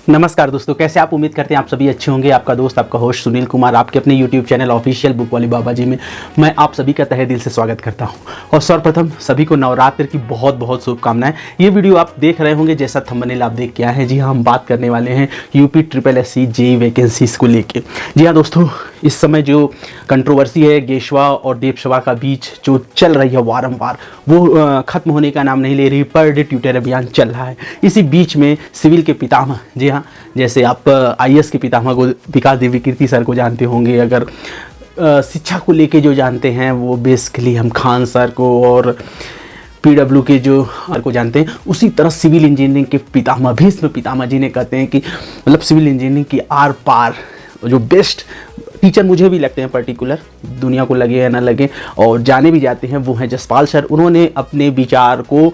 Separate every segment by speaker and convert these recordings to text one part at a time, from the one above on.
Speaker 1: नमस्कार दोस्तों, कैसे आप? उम्मीद करते हैं आप सभी अच्छे होंगे। आपका दोस्त, आपका होस्ट सुनील कुमार, आपके अपने YouTube चैनल ऑफिशियल बुक वाली बाबा जी में मैं आप सभी का तहे दिल से स्वागत करता हूं। और सर्वप्रथम सभी को नवरात्र की बहुत बहुत शुभकामनाएं। ये वीडियो आप देख रहे होंगे, जैसा थंबनेल आप देख के आए हैं। जी हाँ, हम बात करने वाले हैं यूपी SSSC जेईई वैकेंसीज को लेके। जी हाँ दोस्तों, इस समय जो कंट्रोवर्सी है गेशवा और देवसभा का बीच जो चल रही है वारंवार, वो खत्म होने का नाम नहीं ले रही। पर डे ट्विटर अभियान चल रहा है। इसी बीच में सिविल के पितामह, जी हाँ, जैसे आप IAS के पितामह को विकास देवीकीर्ति सर को जानते होंगे। अगर शिक्षा को लेके जो जानते हैं वो बेसिकली हम खान सर को और PW के जो को जानते हैं। उसी तरह सिविल इंजीनियरिंग के पितामह, भीष्म पितामह जी ने कहते हैं कि मतलब सिविल इंजीनियरिंग की आर पार जो बेस्ट टीचर मुझे भी लगते हैं, पर्टिकुलर दुनिया को लगे या ना लगे और जाने भी जाते हैं, वो हैं जसपाल सर। उन्होंने अपने विचार को,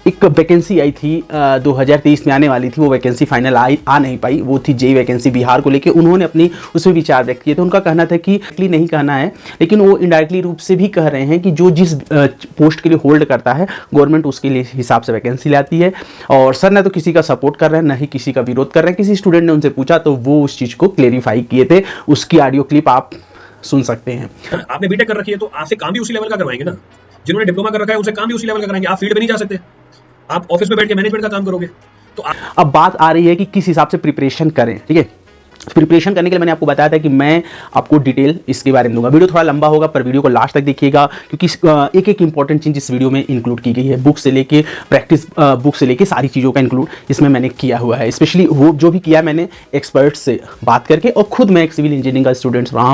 Speaker 1: एक वैकेंसी आई थी 2023 में आने वाली थी, वो वैकेंसी फाइनल आ नहीं पाई। वो थी जेईई वैकेंसी बिहार को लेके। उन्होंने अपनी उसमें विचार व्यक्त किए थे। उनका कहना था कि डायरेक्टली नहीं कहना है, लेकिन वो इनडायरेक्टली रूप से भी कह रहे हैं कि जो जिस पोस्ट के लिए होल्ड करता है गवर्नमेंट, उसके लिए हिसाब से वैकेंसी लाती है। और सर ना तो किसी का सपोर्ट कर रहे हैं, ना ही किसी का विरोध कर रहे हैं। किसी स्टूडेंट ने उनसे पूछा तो वो उस चीज़ को क्लेरिफाई किए थे। उसकी ऑडियो क्लिप आप सुन सकते हैं।
Speaker 2: आपने बीटेक कर रखी है तो आपसे काम भी उसी लेवल का करवाएंगे ना। जिन्होंने डिप्लोमा कर रखा है उनसे काम भी उसी लेवल का कराएंगे। आप फील्ड में नहीं जा सकते, आप ऑफिस में बैठ के मैनेजमेंट का काम करोगे। तो
Speaker 1: अब बात आ रही है कि किस हिसाब से प्रिपरेशन करें। ठीक है, प्रिपरेशन करने के लिए मैंने आपको बताया था कि मैं आपको डिटेल इसके बारे में दूंगा। वीडियो थोड़ा लंबा होगा पर वीडियो को लास्ट तक देखिएगा, क्योंकि एक एक इंपॉर्टेंट चीज़ इस वीडियो में इंक्लूड की गई है। बुक से लेके प्रैक्टिस बुक से लेके सारी चीज़ों का इंक्लूड इसमें मैंने किया हुआ है। स्पेशली वो जो भी किया मैंने एक्सपर्ट से बात करके, और खुद मैं एक सिविल इंजीनियरिंग का स्टूडेंट रहा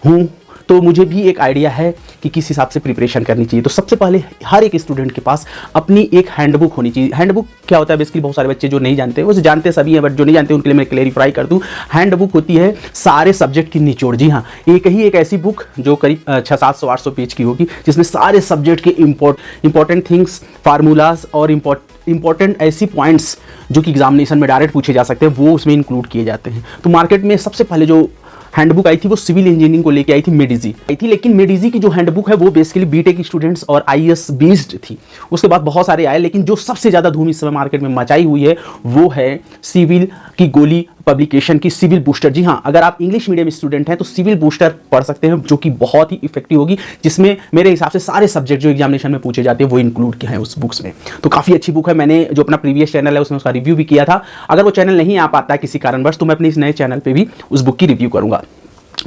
Speaker 1: हूँ, तो मुझे भी एक आइडिया है कि किस हिसाब से प्रिपरेशन करनी चाहिए। तो सबसे पहले हर एक स्टूडेंट के पास अपनी एक हैंडबुक होनी चाहिए। हैंडबुक क्या होता है? बेसिकली बहुत सारे बच्चे जो नहीं जानते, वैसे जानते सभी हैं, बट जो नहीं जानते उनके लिए मैं क्लेरिफाई कर दूं। हैंडबुक होती है सारे सब्जेक्ट की निचोड़। जी हाँ, एक ऐसी बुक जो करीब 600-700-800 पेज की होगी, जिसमें सारे सब्जेक्ट के इंपॉर्टेंट थिंग्स, फार्मूलाज और इंपॉर्टेंट ऐसी पॉइंट्स जो कि एग्जामिनेशन में डायरेक्ट पूछे जा सकते हैं, वो उसमें इंक्लूड किए जाते हैं। तो मार्केट में सबसे पहले जो हैंडबुक आई थी वो सिविल इंजीनियरिंग को लेके आई थी, मेडिजी आई थी। लेकिन मेडिजी की जो हैंडबुक है वो बेसिकली बीटेक स्टूडेंट्स और IAS बेस्ड थी। उसके बाद बहुत सारे आए, लेकिन जो सबसे ज़्यादा धूम इस समय मार्केट में मचाई हुई है वो है सिविल की गोली पब्लिकेशन की सिविल बूस्टर। जी हाँ, अगर आप इंग्लिश मीडियम स्टूडेंट हैं तो सिविल बूस्टर पढ़ सकते हैं, जो कि बहुत ही इफेक्टिव होगी, जिसमें मेरे हिसाब से सारे सब्जेक्ट जो एग्जामिनेशन में पूछे जाते हैं वो इंक्लूड किए हैं उस बुक्स में। तो काफ़ी अच्छी बुक है। मैंने जो अपना प्रीवियस चैनल है उसमें उसका रिव्यू भी किया था। अगर वो चैनल नहीं आ पाता है किसी कारणवश, तो मैं अपने इस नए चैनल पर भी उस बुक की रिव्यू करूँगा।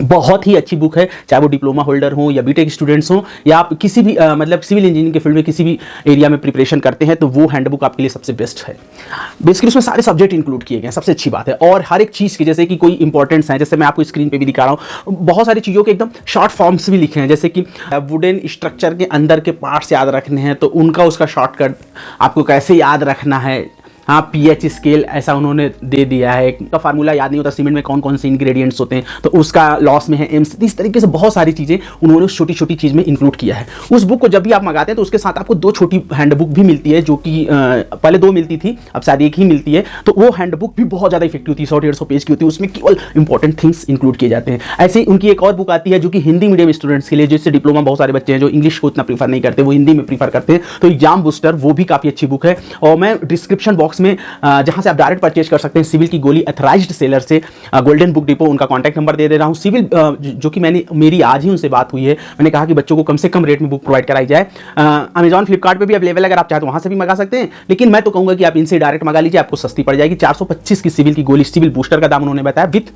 Speaker 1: बहुत ही अच्छी बुक है, चाहे वो डिप्लोमा होल्डर हो या बीटेक स्टूडेंट्स हो, या आप किसी भी मतलब सिविल इंजीनियरिंग के फील्ड में किसी भी एरिया में प्रिपरेशन करते हैं, तो वो हैंडबुक आपके लिए सबसे बेस्ट है। बेसिकली उसमें सारे सब्जेक्ट इंक्लूड किए गए हैं, सबसे अच्छी बात है। और हर एक चीज़ की, जैसे कि कोई इंपॉर्टेंट्स हैं, जैसे मैं आपको स्क्रीन पे भी दिखा रहा हूँ, बहुत सारी चीज़ों के एकदम शॉर्ट फॉर्म्स भी लिखे हैं। जैसे कि वुडन स्ट्रक्चर के अंदर के पार्ट्स याद रखने हैं तो उसका शॉर्टकट आपको कैसे याद रखना है। हाँ, pH स्केल ऐसा उन्होंने दे दिया है। का फार्मूला याद नहीं होता, सीमेंट में कौन कौन से इंग्रेडिएंट्स होते हैं, तो उसका लॉस में है एम्स। इस तरीके से बहुत सारी चीज़ें उन्होंने उस छोटी छोटी चीज़ में इंक्लूड किया है। उस बुक को जब भी आप मंगाते हैं तो उसके साथ आपको 2 छोटी हैंडबुक भी मिलती है, जो कि पहले 2 मिलती थी, अब शायद 1 ही मिलती है। तो वो हैंडबुक भी बहुत ज़्यादा इफेक्टिव होती है, 100-150 पेज की होती है। उसमें केवल इंपॉर्टेंट थिंग्स इंक्लूड किए जाते हैं। ऐसे ही उनकी एक और बुक आती है जो कि हिंदी मीडियम स्टूडेंट्स के लिए, जिससे डिप्लोमा बहुत सारे बच्चे हैं जो इंग्लिश को उतना प्रीफर नहीं करते, वो हिंदी में प्रीफर करते हैं। तो एग्जाम बूस्टर वो भी काफ़ी अच्छी बुक है। और मैं डिस्क्रिप्शन बॉक्स में जहाँ से आप डायरेक्ट परचेज कर सकते हैं सिविल की गोली अथराइज्ड सेलर से, गोल्डन बुक डिपो, उनका कॉन्टैक्ट नंबर दे रहा हूँ। सिविल जो कि मेरी आज ही उनसे बात हुई है। मैंने कहा कि बच्चों को कम से कम रेट में बुक प्रोवाइड कराई जाए। अमेजॉन, फ्लिपकार्ट पे भी अवेलेबल, अगर आप चाहें तो वहाँ से भी मंगा सकते हैं। लेकिन मैं तो कहूँगा कि आप इनसे डायरेक्ट मंगा लीजिए, आपको सस्ती पड़ जाएगी। 425 की सिविल की गोली, सिविल बूस्टर का दाम उन्होंने बताया विथ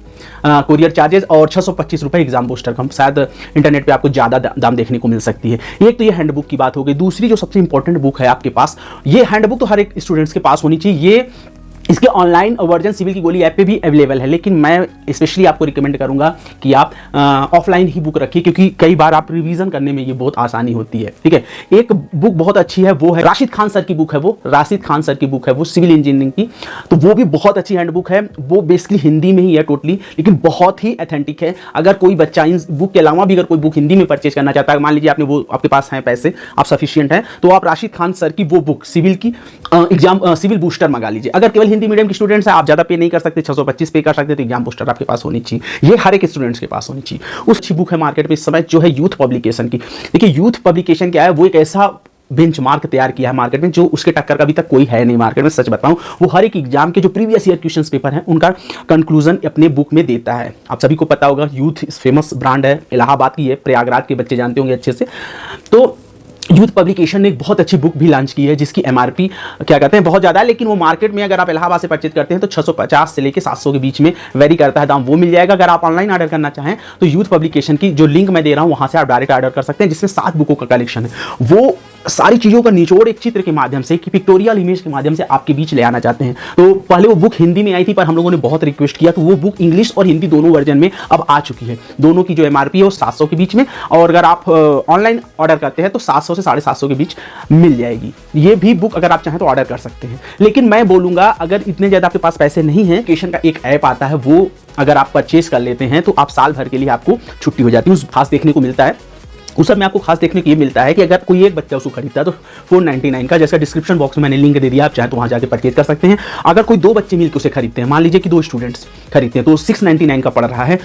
Speaker 1: कोरियर चार्जेस, और 625 रुपये एग्जाम बूस्टर का। शायद इंटरनेट पर आपको ज़्यादा दाम देखने को मिल सकती है। एक तो ये हैंडबुक की बात हो गई। दूसरी जो सबसे इंपॉर्टेंट बुक है आपके पास, ये हैंडबुक तो हर एक स्टूडेंट्स के पास होनी चाहिए। ये इसके ऑनलाइन वर्जन सिविल की गोली ऐप पे भी अवेलेबल है, लेकिन मैं स्पेशली आपको रिकमेंड करूंगा कि आप ऑफलाइन ही बुक रखिए, क्योंकि कई बार आप रिवीजन करने में ये बहुत आसानी होती है। ठीक है, एक बुक बहुत अच्छी है, वो है राशिद खान सर की बुक है, वो राशिद खान सर की बुक है, वो सिविल इंजीनियरिंग की। तो वो भी बहुत अच्छी हैंडबुक है। वो बेसिकली हिंदी में ही है टोटली, लेकिन बहुत ही ऑथेंटिक है। अगर कोई बच्चा इन बुक के अलावा भी अगर कोई बुक हिंदी में परचेज करना चाहता है, मान लीजिए आपने वो, आपके पास हैं पैसे, आप सफिशियंट हैं, तो आप राशिद खान सर की वो बुक सिविल की सिविल बूस्टर मंगा लीजिए। अगर केवल हिंदी मीडियम के स्टूडेंट्स हैं, आप ज़्यादा पे नहीं कर सकते, 625 पे कर सकते, तो एग्जाम बूस्टर आपके पास होनी चाहिए। ये हर एक स्टूडेंट्स के पास होनी चाहिए। उस अच्छी बुक है मार्केट में इस समय जो है यूथ पब्लिकेशन की। देखिए यूथ पब्लिकेशन क्या है, वो एक ऐसा बेंचमार्क तैयार किया है मार्केट में, जो उसके टक्कर का अभी तक कोई है नहीं मार्केट में। सच बताऊं, वो हर एक एग्जाम के जो प्रीवियस ईयर क्वेश्चंस पेपर हैं उनका कंक्लूजन अपने बुक में देता है। आप सभी को पता होगा, यूथ फेमस ब्रांड है, इलाहाबाद की है, प्रयागराज के बच्चे जानते होंगे अच्छे से। तो यूथ पब्लिकेशन ने एक बहुत अच्छी बुक भी लॉन्च की है जिसकी एमआरपी क्या कहते हैं बहुत ज़्यादा है, लेकिन वो मार्केट में अगर आप इलाहाबाद से परचेज करते हैं तो 650 से लेकर 700 के बीच में वेरी करता है दाम, वो मिल जाएगा। अगर आप ऑनलाइन ऑर्डर करना चाहें तो यूथ पब्लिकेशन की जो लिंक मैं दे रहा हूँ वहाँ से आप डायरेक्ट ऑर्डर कर सकते हैं, जिसमें 7 बुकों का कलेक्शन है। वो सारी चीज़ों का निचोड़ एक चित्र के माध्यम से, कि पिक्टोरियल इमेज के माध्यम से आपके बीच ले आना चाहते हैं। तो पहले वो बुक हिंदी में आई थी, पर हम लोगों ने बहुत रिक्वेस्ट किया तो वो बुक इंग्लिश और हिंदी दोनों वर्जन में अब आ चुकी है। दोनों की जो एमआरपी है वो 700 के बीच में, और अगर आप ऑनलाइन ऑर्डर करते हैं तो 700 से 750 के बीच मिल जाएगी। ये भी बुक अगर आप चाहें तो ऑर्डर कर सकते हैं। लेकिन मैं बोलूँगा, अगर इतने ज़्यादा आपके पास पैसे नहीं हैं, एजुकेशन का एक ऐप आता है, वो अगर आप परचेज कर लेते हैं तो आप साल भर के लिए आपको छुट्टी हो जाती है। उस खास देखने को मिलता है, उस सब में आपको खास देखने को ये मिलता है कि अगर कोई एक बच्चा उसको खरीदता है तो 499 का, जैसा डिस्क्रिप्शन बॉक्स में मैंने लिंक दे दिया, आप चाहे तो वहाँ जाके परचेज कर सकते हैं। अगर कोई 2 बच्चे मिलकर उसे खरीदते हैं, मान लीजिए कि 2 स्टूडेंट्स खरीदते हैं, तो 699 का पड़ रहा है,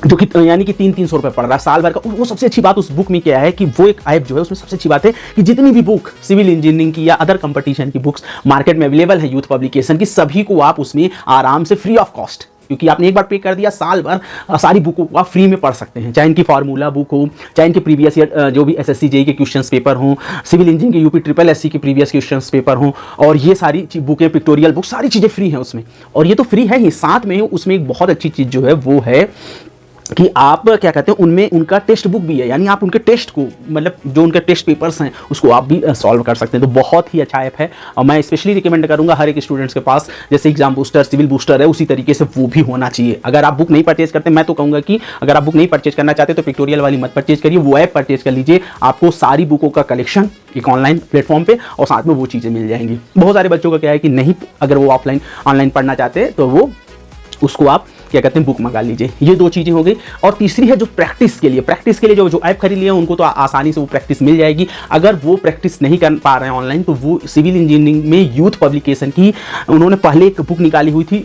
Speaker 1: जो कि यानी कि 300 रुपये पड़ रहा है साल भर का। वो सबसे अच्छी बात उस बुक में क्या है कि वो एक ऐप जो है उसमें सबसे अच्छी बात है कि जितनी भी बुक सिविल इंजीनियरिंग की या अदर कंपटीशन की बुक्स मार्केट में अवेलेबल है यूथ पब्लिकेशन की, सभी को आप उसमें आराम से फ्री ऑफ कॉस्ट, क्योंकि आपने एक बार पे कर दिया, साल भर सारी बुकों को आप फ्री में पढ़ सकते हैं। चाहे इनकी फार्मूला बुक हो, चाहे इनके प्रीवियस ईयर जो भी एसएससी जेईई के क्वेश्चंस पेपर हों, सिविल इंजीनियरिंग के यूपी ट्रिपल एससी के प्रीवियस क्वेश्चंस पेपर हों, और ये सारी बुकें, पिक्टोरियल बुक, सारी चीज़ें फ्री हैं उसमें। और ये तो फ्री है ही, साथ में उसमें एक बहुत अच्छी चीज़ जो है वो है कि आप क्या कहते हैं, उनमें उनका टेस्ट बुक भी है, यानी आप उनके टेस्ट को, मतलब जो उनके टेस्ट पेपर्स हैं उसको आप भी सॉल्व कर सकते हैं। तो बहुत ही अच्छा ऐप है, और मैं स्पेशली रिकमेंड करूंगा हर एक स्टूडेंट्स के पास, जैसे एग्जाम बूस्टर, सिविल बूस्टर है, उसी तरीके से वो भी होना चाहिए। अगर आप बुक नहीं परचेज करते, मैं तो कहूँगा कि अगर आप बुक नहीं परचेज करना चाहते तो पिक्टोरियल वाली मत परचेज करिए, वो ऐप परचेज कर लीजिए। आपको सारी बुकों का कलेक्शन एक ऑनलाइन प्लेटफॉर्म पे, और साथ में वो चीज़ें मिल जाएंगी। बहुत सारे बच्चों का क्या है कि नहीं, अगर वो ऑनलाइन पढ़ना चाहते हैं तो वो उसको आप क्या कहते हैं बुक मंगा लीजिए। ये 2 चीज़ें हो गई। और तीसरी है जो प्रैक्टिस के लिए जो ऐप खरीद लिया उनको तो आसानी से वो प्रैक्टिस मिल जाएगी। अगर वो प्रैक्टिस नहीं कर पा रहे हैं ऑनलाइन, तो वो सिविल इंजीनियरिंग में यूथ पब्लिकेशन की उन्होंने पहले एक बुक निकाली हुई थी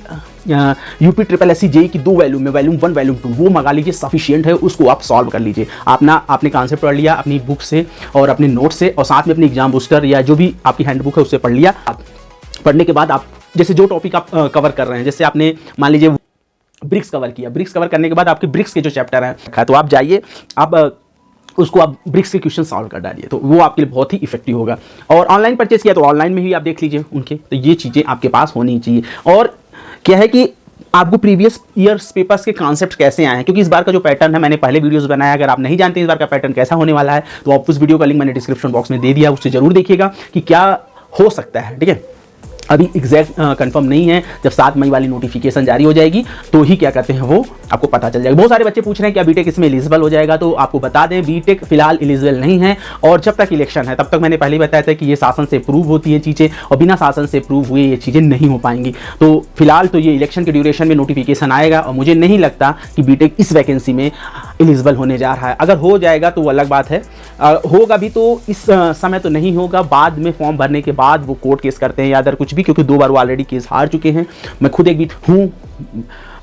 Speaker 1: यूपी ट्रिपल एससी जेईई की 2 वैल्यूम में, वैल्यूम 1 वैल्यूम 2, वो मंगा लीजिए, सफिशिएंट है, उसको आप सॉल्व कर लीजिए। आपने कॉन्सेप्ट पढ़ लिया अपनी बुक से और अपने नोट से, और साथ में अपनी एग्जाम बूस्टर या जो भी आपकी हैंडबुक है उससे पढ़ लिया। पढ़ने के बाद आप जैसे जो टॉपिक आप कवर कर रहे हैं, जैसे आपने मान लीजिए ब्रिक्स कवर किया, ब्रिक्स कवर करने के बाद आपके ब्रिक्स के जो चैप्टर हैं, तो आप जाइए, आप उसको आप ब्रिक्स के क्वेश्चन सॉल्व कर डालिए, तो वो आपके लिए बहुत ही इफेक्टिव होगा। और ऑनलाइन परचेज किया तो ऑनलाइन में ही आप देख लीजिए उनके, तो ये चीज़ें आपके पास होनी चाहिए। और क्या है कि आपको प्रीवियस ईयर्स पेपर्स के कॉन्सेप्ट्स कैसे आए हैं, क्योंकि इस बार का जो पैटर्न है, मैंने पहले वीडियोस बनाया, अगर आप नहीं जानते इस बार का पैटर्न कैसा होने वाला है तो आप उस वीडियो का लिंक मैंने डिस्क्रिप्शन बॉक्स में दे दिया, उससे जरूर देखिएगा कि क्या हो सकता है। ठीक है, अभी एग्जैक्ट कंफर्म नहीं है, जब 7 मई वाली नोटिफिकेशन जारी हो जाएगी तो ही क्या कहते हैं वो आपको पता चल जाएगा। बहुत सारे बच्चे पूछ रहे हैं क्या बीटेक इसमें एलिजिबल हो जाएगा, तो आपको बता दें बीटेक फिलहाल एलिजिबल नहीं है, और जब तक इलेक्शन है तब तक मैंने पहले बताया था कि ये शासन से प्रूव होती है चीज़ें, और बिना शासन से प्रूव हुए ये चीज़ें नहीं हो पाएंगी। तो फिलहाल तो ये इलेक्शन के ड्यूरेशन में नोटिफिकेशन आएगा, और मुझे नहीं लगता कि बीटेक इस वैकेंसी में एलिजिबल होने जा रहा है। अगर हो जाएगा तो वो अलग बात है, होगा भी तो इस समय तो नहीं होगा, बाद में फॉर्म भरने के बाद वो कोर्ट केस करते हैं या अदर कुछ भी, क्योंकि 2 बार वो ऑलरेडी केस हार चुके हैं। मैं खुद एक भी हूँ,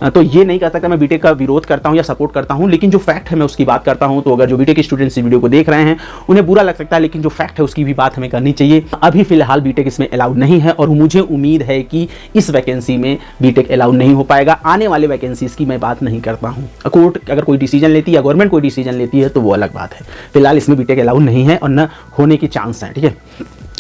Speaker 1: तो ये नहीं कह सकता मैं बीटेक का विरोध करता हूं या सपोर्ट करता हूं, लेकिन जो फैक्ट है मैं उसकी बात करता हूं। तो अगर जो बीटेक स्टूडेंट्स इस वीडियो को देख रहे हैं उन्हें बुरा लग सकता है, लेकिन जो फैक्ट है उसकी भी बात हमें करनी चाहिए। अभी फिलहाल बीटेक इसमें अलाउड नहीं है, और मुझे उम्मीद है कि इस वैकेंसी में बीटेक अलाउड नहीं हो पाएगा। आने वाले वैकेंसीज की मैं बात नहीं करता हूँ, कोर्ट अगर कोई डिसीजन लेती है या गवर्नमेंट कोई डिसीजन लेती है तो वो अलग बात है। फिलहाल इसमें बीटेक अलाउड नहीं है और न होने के चांस हैं। ठीक है,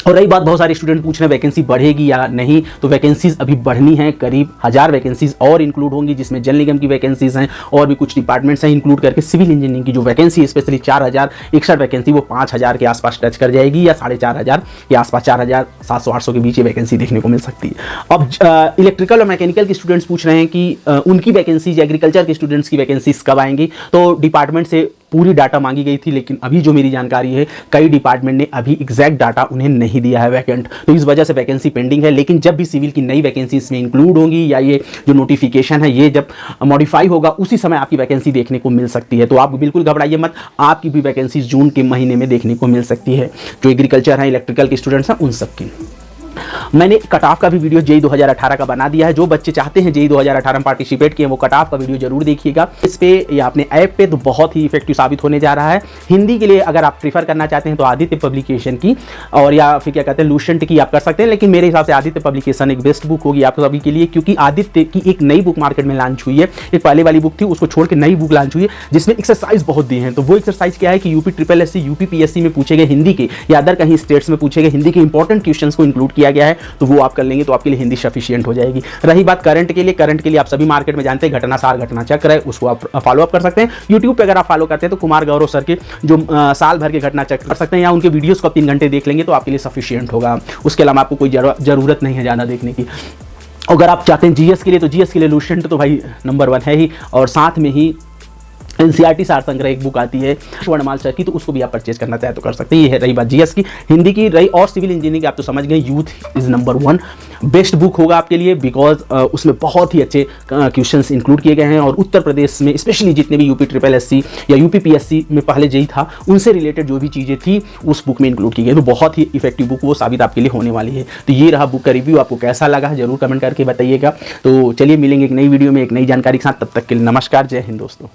Speaker 1: और रही बात, बहुत सारे स्टूडेंट पूछ रहे हैं वैकेंसी बढ़ेगी या नहीं, तो वैकेंसीज अभी बढ़नी है, करीब 1000 वैकेंसीज और इंक्लूड होंगी, जिसमें जल निगम की वैकेंसीज हैं और भी कुछ डिपार्टमेंट्स हैं इंक्लूड करके। सिविल इंजीनियरिंग की जो वैकेंसी स्पेशली 4061 वैकेंसी, वो 5000 के आसपास टच कर जाएगी, या 4500 के आसपास, 4700-800 के बीच ये वैकेंसी देखने को मिल सकती है। अब इलेक्ट्रिकल और मैकेनिकल के स्टूडेंट्स पूछ रहे हैं कि उनकी वैकेंसीज, एग्रीकल्चर के स्टूडेंट्स की वैकेंसीज कब आएंगी, तो डिपार्टमेंट से पूरी डाटा मांगी गई थी, लेकिन अभी जो मेरी जानकारी है कई डिपार्टमेंट ने अभी एग्जैक्ट डाटा उन्हें नहीं दिया है वैकेंट, तो इस वजह से वैकेंसी पेंडिंग है। लेकिन जब भी सिविल की नई वैकेंसी इसमें इंक्लूड होंगी, या ये जो नोटिफिकेशन है ये जब मॉडिफाई होगा, उसी समय आपकी वैकेंसी देखने को मिल सकती है। तो आप बिल्कुल घबराइए मत, आपकी भी वैकेंसी जून के महीने में देखने को मिल सकती है, जो एग्रीकल्चर है, इलेक्ट्रिकल के स्टूडेंट्स हैं उन सबकी। मैंने कट ऑफ का भी वीडियो जेई 2018 का बना दिया है। जो बच्चे चाहते हैं जेई 2018 में पार्टिसिपेट किए वो कट ऑफ का वीडियो जरूर देखिएगा इस पे या अपने ऐप पे, तो बहुत ही इफेक्टिव साबित होने जा रहा है। हिंदी के लिए अगर आप प्रीफर करना चाहते हैं तो आदित्य पब्लिकेशन की और या फिर क्या कहते हैं लूसेंट की आप कर सकते हैं, लेकिन मेरे हिसाब से आदित्य पब्लिकेशन एक बेस्ट बुक होगी आप सभी के लिए, क्योंकि आदित्य की एक नई बुक मार्केट में लॉन्च हुई है। एक पहले वाली बुक थी उसको छोड़ के नई बुक लॉन्च हुई है जिसमें एक्सरसाइज बहुत दी हैं। तो वो एक्सरसाइज क्या है कि UP triple S C, UP PSC में पूछे गए हिंदी के या अदर कहीं स्टेट्स में पूछे गए हिंदी के इंपॉर्टेंट क्वेश्चंस को इंक्लूड किया गया है, तो वो आप कर लेंगे तो आपके लिए हिंदी सफिशिएंट हो जाएगी। रही बात करंट के लिए आप सभी मार्केट में जानते हैं घटनासार, घटना चक्र है, उसको आप फॉलो अप कर सकते हैं। यूट्यूब पे अगर आप फॉलो करते हैं तो कुमार गौरव सर के जो साल भर के घटना चक्र कर सकते हैं या उनके वीडियोस को आप 3 घंटे देख लेंगे तो आपके लिए सफिशिएंट होगा। उसके अलावा आपको कोई जरूरत नहीं है ज़्यादा देखने की। अगर आप चाहते हैं जीएस के लिए तो जीएस के लिए लूसेंट तो भाई नंबर 1 है ही, और साथ में ही एनसीईआरटी सार संग्रह एक बुक आती है वर्णमाल सर की, तो उसको भी आप परचेज करना चाहे तो कर सकते हैं। ये है रही बात जीएस की। हिंदी की रही और सिविल इंजीनियरिंग आप तो समझ गए, youth is number 1 best book होगा आपके लिए, बिकॉज उसमें बहुत ही अच्छे क्वेश्चंस इंक्लूड किए गए हैं और उत्तर प्रदेश में स्पेशली जितने भी यूपी ट्रिपल एससी या यूपी पीएससी में पहले जेई था उनसे रिलेटेड जो भी चीज़ें थी उस बुक में इंक्लूड की गई। तो बहुत ही इफेक्टिव बुक वो साबित आपके लिए होने वाली है। तो ये रहा बुक का रिव्यू, आपको कैसा लगा जरूर कमेंट करके बताइएगा। तो चलिए मिलेंगे एक नई वीडियो में एक नई जानकारी के साथ, तब तक के लिए नमस्कार, जय हिंद दोस्तों।